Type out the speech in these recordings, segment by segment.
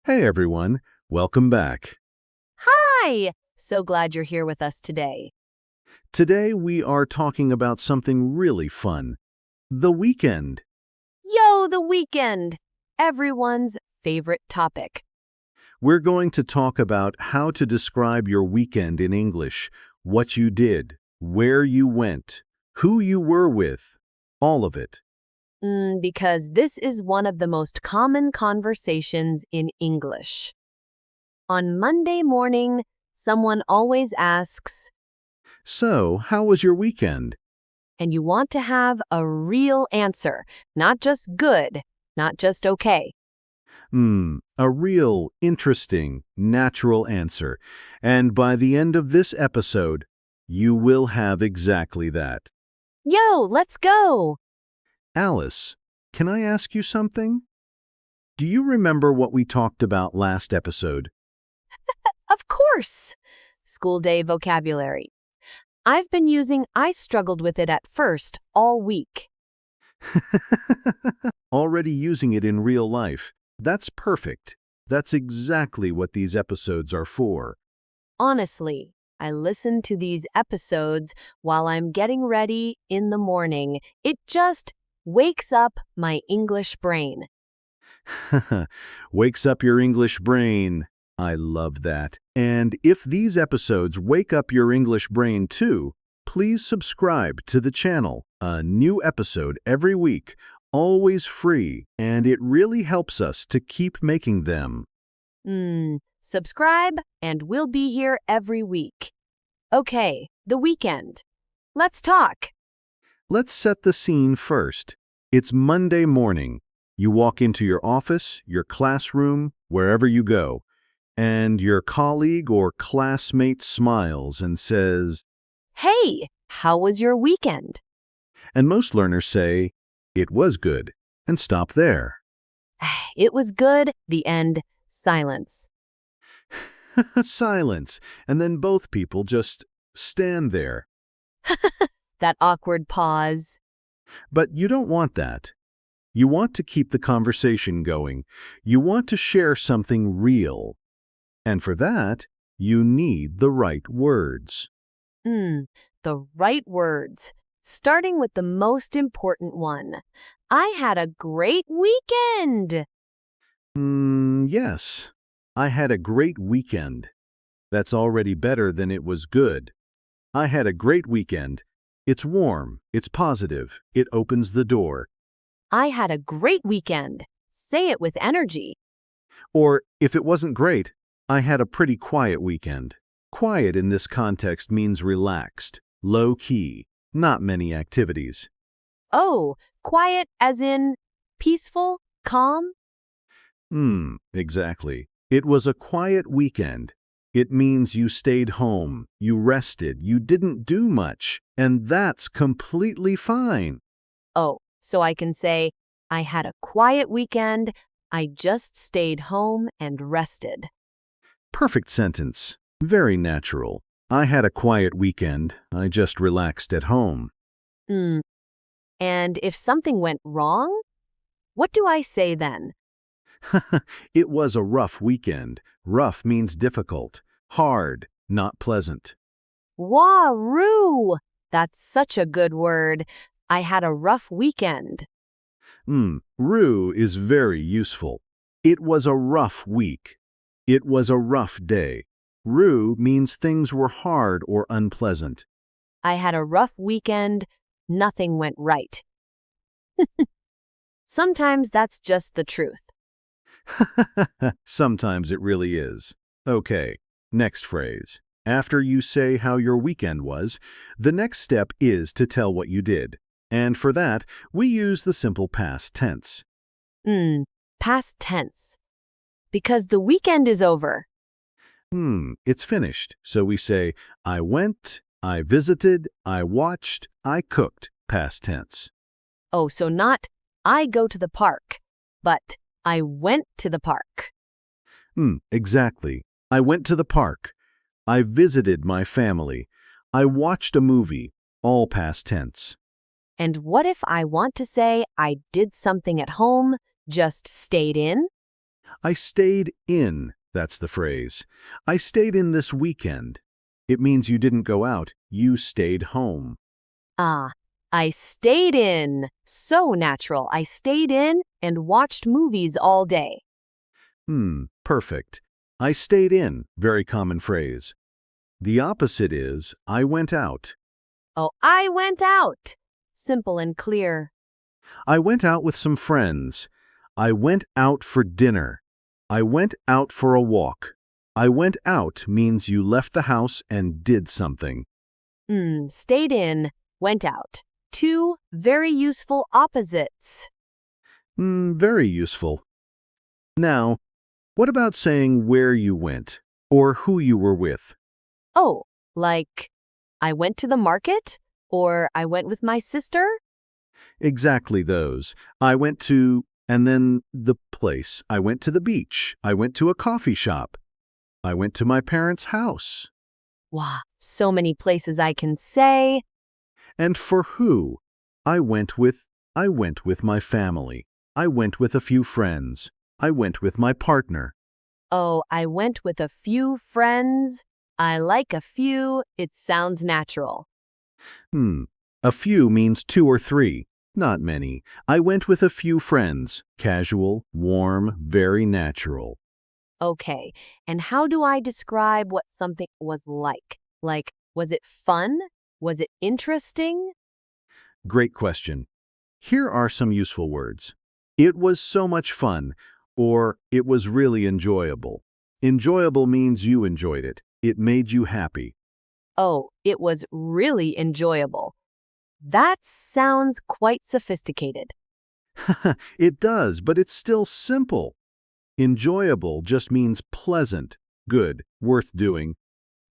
Hey everyone, welcome back. Hi! So glad you're here with us today. Today we are talking about something really fun, the weekend. Yo, the weekend! Everyone's favorite topic. We're going to talk about how to describe your weekend in English, what you did, where you went, who you were with, all of it. Because this is one of the most common conversations in English. On Monday morning, someone always asks, So, how was your weekend? and you want to have a real answer, not just good, not just okay. A real, interesting, natural answer. And by the end of this episode, you will have exactly that. Yo, let's go! Alice, can I ask you something? Do you remember what we talked about last episode? Of course! School day vocabulary. I've been using I struggled with it at first all week. Already using it in real life. That's perfect. That's exactly what these episodes are for. Honestly, I listen to these episodes while I'm getting ready in the morning. It just wakes up my English brain. Wakes up your English brain. I love that. And if these episodes wake up your English brain too, please subscribe to the channel. A new episode every week, always free, and it really helps us to keep making them. Subscribe, and we'll be here every week. Okay, the weekend. Let's talk. Let's set the scene first. It's Monday morning. You walk into your office, your classroom, wherever you go, and your colleague or classmate smiles and says, Hey, how was your weekend? and most learners say, it was good, and stop there. It was good, the end, silence. Silence, and then both people just stand there. That awkward pause. But you don't want that. You want to keep the conversation going. You want to share something real. And for that, you need the right words. The right words. Starting with the most important one. I had a great weekend. Yes. I had a great weekend. That's already better than it was good. I had a great weekend. It's warm, it's positive, it opens the door. I had a great weekend. Say it with energy. Or, if it wasn't great, I had a pretty quiet weekend. Quiet in this context means relaxed, low-key, not many activities. Oh, quiet as in peaceful, calm? Exactly. It was a quiet weekend. It means you stayed home, you rested, you didn't do much, and that's completely fine. Oh, so I can say, I had a quiet weekend. I just stayed home and rested. Perfect sentence. Very natural. I had a quiet weekend. I just relaxed at home. And if something went wrong, what do I say then? It was a rough weekend. Rough means difficult, hard, not pleasant. Wah-roo! That's such a good word. I had a rough weekend. Rue is very useful. It was a rough week. It was a rough day. Rue means things were hard or unpleasant. I had a rough weekend. Nothing went right. Sometimes that's just the truth. Sometimes it really is. Okay, next phrase. After you say how your weekend was, the next step is to tell what you did. And for that, we use the simple past tense. Past tense. Because the weekend is over. It's finished. So we say, I went, I visited, I watched, I cooked, past tense. Oh, so not I go to the park, but I went to the park. Exactly. I went to the park. I visited my family. I watched a movie, all past tense. And what if I want to say I did something at home, just stayed in? I stayed in, that's the phrase. I stayed in this weekend. It means you didn't go out, you stayed home. Ah, I stayed in. So natural. I stayed in and watched movies all day. Perfect. I stayed in, very common phrase. The opposite is, I went out. Oh, I went out. Simple and clear. I went out with some friends. I went out for dinner. I went out for a walk. I went out means you left the house and did something. Stayed in, went out. Two very useful opposites. Very useful. Now, what about saying where you went or who you were with? Oh, like, I went to the market? Or I went with my sister? Exactly those. I went to, and then the place. I went to the beach. I went to a coffee shop. I went to my parents' house. Wow, so many places I can say. And for who? I went with my family. I went with a few friends. I went with my partner. Oh, I went with a few friends. I like a few. It sounds natural. A few means two or three, not many. I went with a few friends. Casual, warm, very natural. Okay, and how do I describe what something was like? Like, was it fun? Was it interesting? Great question. Here are some useful words. It was so much fun, or it was really enjoyable. Enjoyable means you enjoyed it. It made you happy. Oh, it was really enjoyable. That sounds quite sophisticated. It does, but it's still simple. Enjoyable just means pleasant, good, worth doing.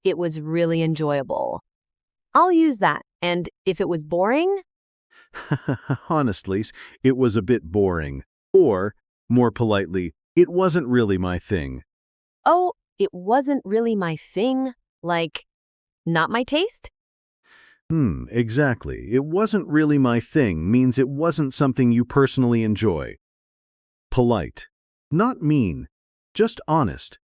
It was really enjoyable. I'll use that. And if it was boring? Honestly, it was a bit boring. Or, more politely, it wasn't really my thing. Oh, it wasn't really my thing. Like, not my taste? Exactly. It wasn't really my thing means it wasn't something you personally enjoy. Polite. Not mean. Just honest.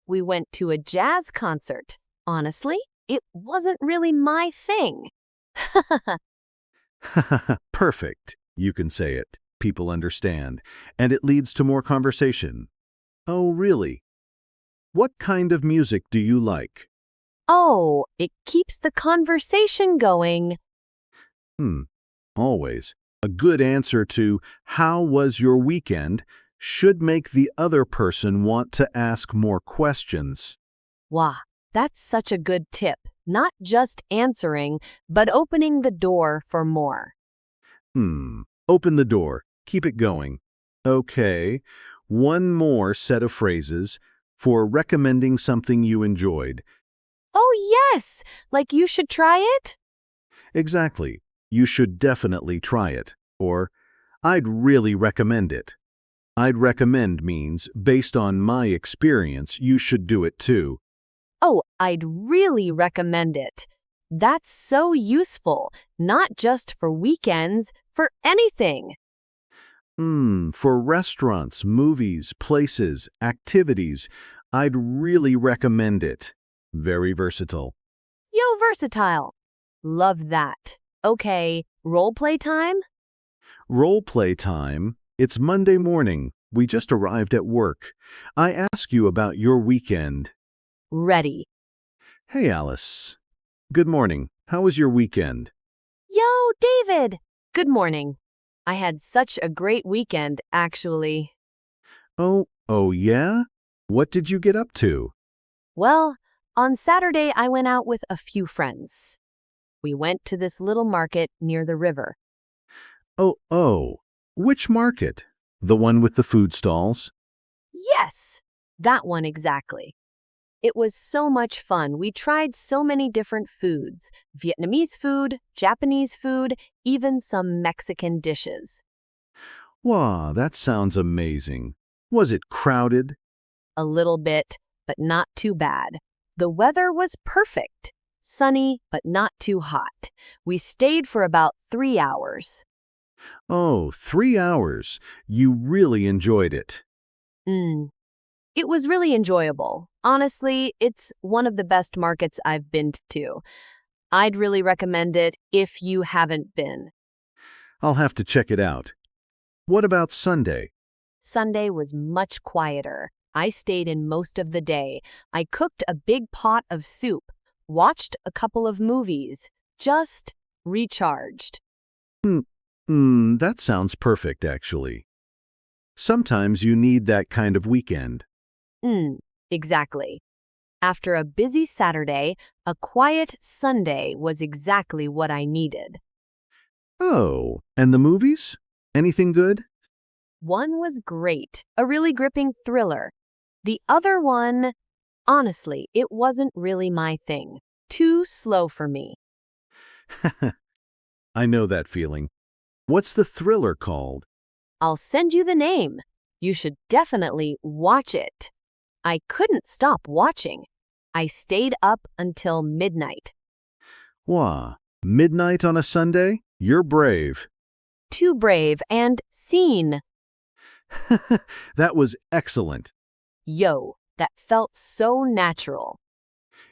We went to a jazz concert. Honestly, it wasn't really my thing. Perfect. You can say it. People understand. And it leads to more conversation. Oh, really? What kind of music do you like? Oh, it keeps the conversation going. Always. A good answer to, how was your weekend, should make the other person want to ask more questions. Wow, that's such a good tip. Not just answering, but opening the door for more. Open the door. Keep it going. Okay. One more set of phrases for recommending something you enjoyed. Oh, yes! Like you should try it? Exactly. You should definitely try it. Or, I'd really recommend it. I'd recommend means, based on my experience, you should do it too. Oh, I'd really recommend it. That's so useful, not just for weekends, for anything. For restaurants, movies, places, activities, I'd really recommend it. Very versatile. Yo, versatile. Love that. Okay, role play time? Role play time. It's Monday morning. We just arrived at work. I ask you about your weekend. Ready. Hey, Alice. Good morning. How was your weekend? Yo, David! Good morning. I had such a great weekend, actually. Oh yeah? What did you get up to? Well, on Saturday I went out with a few friends. We went to this little market near the river. Oh. Which market? The one with the food stalls? Yes, that one exactly. It was so much fun. We tried so many different foods, Vietnamese food, Japanese food, even some Mexican dishes. Wow, that sounds amazing. Was it crowded? A little bit, but not too bad. The weather was perfect. Sunny, but not too hot. We stayed for about 3 hours. Oh, 3 hours. You really enjoyed it. It was really enjoyable. Honestly, it's one of the best markets I've been to. I'd really recommend it if you haven't been. I'll have to check it out. What about Sunday? Sunday was much quieter. I stayed in most of the day. I cooked a big pot of soup, watched a couple of movies, just recharged. That sounds perfect, actually. Sometimes you need that kind of weekend. Exactly. After a busy Saturday, a quiet Sunday was exactly what I needed. Oh, and the movies? Anything good? One was great, a really gripping thriller. The other one, honestly, it wasn't really my thing. Too slow for me. I know that feeling. What's the thriller called? I'll send you the name. You should definitely watch it. I couldn't stop watching. I stayed up until midnight. Wah, midnight on a Sunday? You're brave. Too brave and seen. That was excellent. Yo, that felt so natural.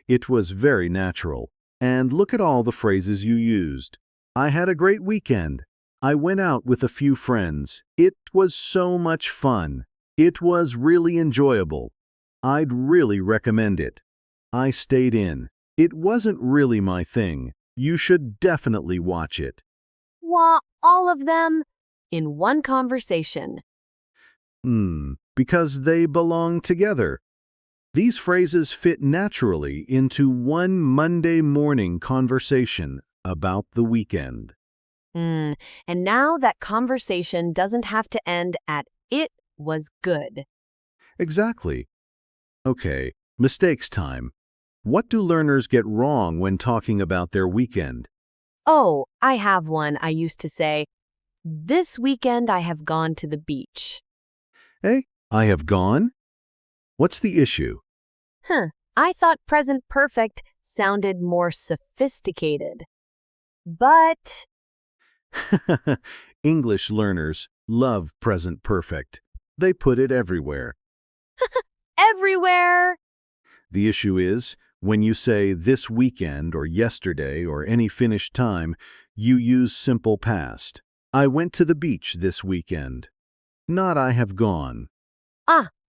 It was very natural. And look at all the phrases you used. I had a great weekend. I went out with a few friends. It was so much fun. It was really enjoyable. I'd really recommend it. I stayed in. It wasn't really my thing. You should definitely watch it. Wah, all of them in one conversation. Because they belong together. These phrases fit naturally into one Monday morning conversation about the weekend. And now that conversation doesn't have to end at "it was good." Exactly. Okay, mistakes time. What do learners get wrong when talking about their weekend? Oh, I have one. I used to say, "This weekend I have gone to the beach." Hey, I have gone? What's the issue? I thought present perfect sounded more sophisticated. But English learners love present perfect. They put it everywhere. everywhere. The issue is, when you say this weekend or yesterday or any finished time, you use simple past. I went to the beach this weekend. Not I have gone.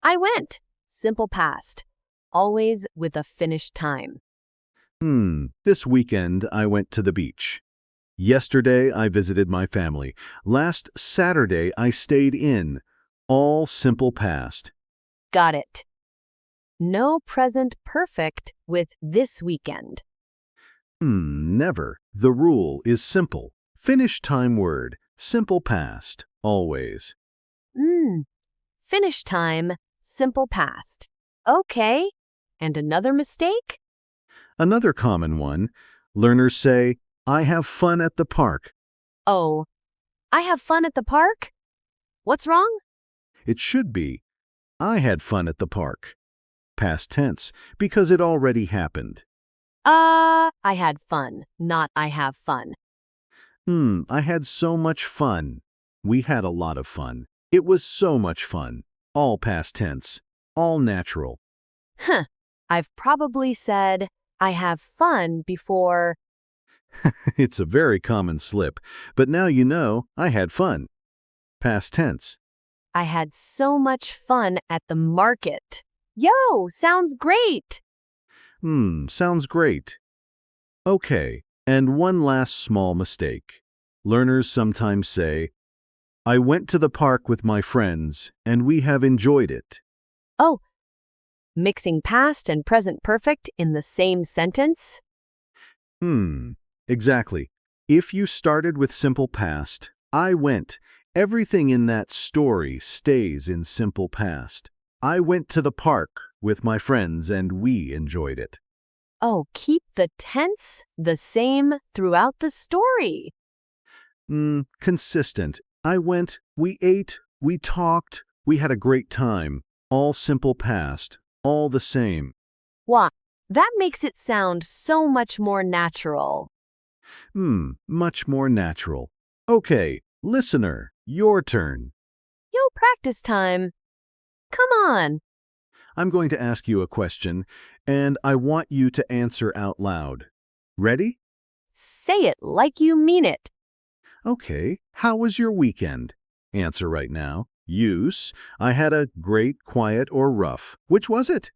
I went. Simple past. Always with a finished time. This weekend I went to the beach. Yesterday I visited my family. Last Saturday I stayed in. All simple past. Got it. No present perfect with this weekend. Never. The rule is simple. Finished time word. Simple past. Always. Finished time, simple past. Okay. And another mistake? Another common one. Learners say, I have fun at the park. Oh, I have fun at the park? What's wrong? It should be, I had fun at the park. Past tense, because it already happened. I had fun, not I have fun. I had so much fun. We had a lot of fun. It was so much fun. All past tense. All natural. I've probably said I have fun before. It's a very common slip, but now you know I had fun. Past tense. I had so much fun at the market. Yo, sounds great. Sounds great. Okay, and one last small mistake. Learners sometimes say, I went to the park with my friends, and we have enjoyed it. Oh, mixing past and present perfect in the same sentence? Exactly. If you started with simple past, I went, everything in that story stays in simple past. I went to the park with my friends and we enjoyed it. Oh, keep the tense the same throughout the story. Consistent. I went, we ate, we talked, we had a great time. All simple past, all the same. Wow, that makes it sound so much more natural. Much more natural. Okay, listener, your turn. Yo, practice time. Come on. I'm going to ask you a question, and I want you to answer out loud. Ready? Say it like you mean it. Okay, how was your weekend? Answer right now. Use, I had a great, quiet, or rough. Which was it?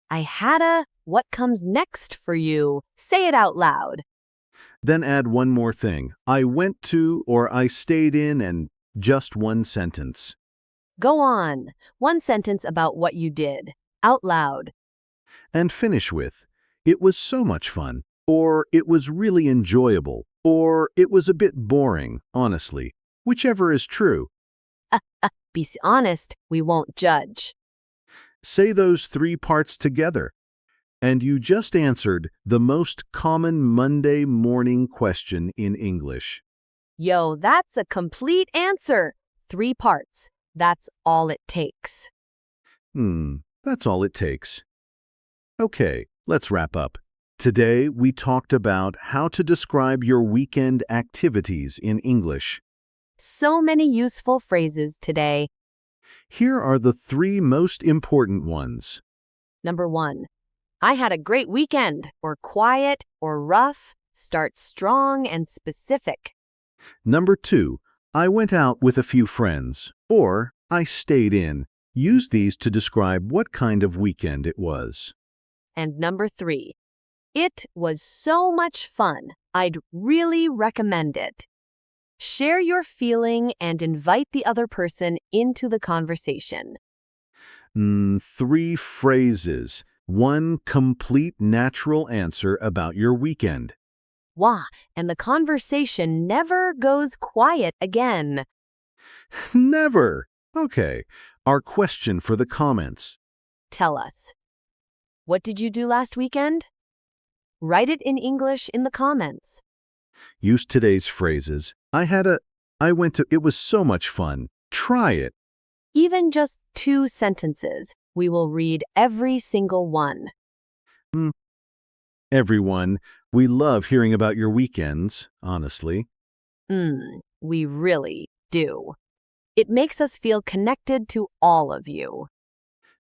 I had a what comes next for you. Say it out loud. Then add one more thing. I went to or I stayed in and just one sentence. Go on. One sentence about what you did. Out loud. And finish with, it was so much fun, or it was really enjoyable, or it was a bit boring, honestly. Whichever is true. Be honest, we won't judge. Say those three parts together. And you just answered the most common Monday morning question in English. Yo, that's a complete answer. 3 parts. That's all it takes. That's all it takes. Okay, let's wrap up. Today, we talked about how to describe your weekend activities in English. So many useful phrases today. Here are the 3 most important ones. Number 1. I had a great weekend, or quiet, or rough. Start strong and specific. Number 2, I went out with a few friends, or I stayed in. Use these to describe what kind of weekend it was. And number 3. It was so much fun. I'd really recommend it. Share your feeling and invite the other person into the conversation. 3 phrases. 1 complete natural answer about your weekend. Wow, and the conversation never goes quiet again. Never. Okay, our question for the comments. Tell us. What did you do last weekend? Write it in English in the comments. Use today's phrases. I went to, it was so much fun. Try it. Even just 2 sentences. We will read every single one. Everyone, we love hearing about your weekends, honestly. We really do. It makes us feel connected to all of you.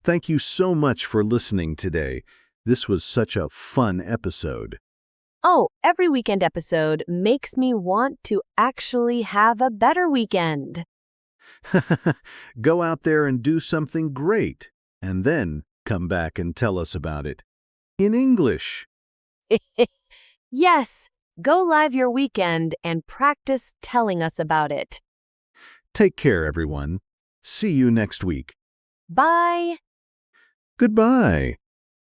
Thank you so much for listening today. This was such a fun episode. Oh, every weekend episode makes me want to actually have a better weekend. Go out there and do something great, and then come back and tell us about it. In English. Yes, go live your weekend and practice telling us about it. Take care, everyone. See you next week. Bye. Goodbye.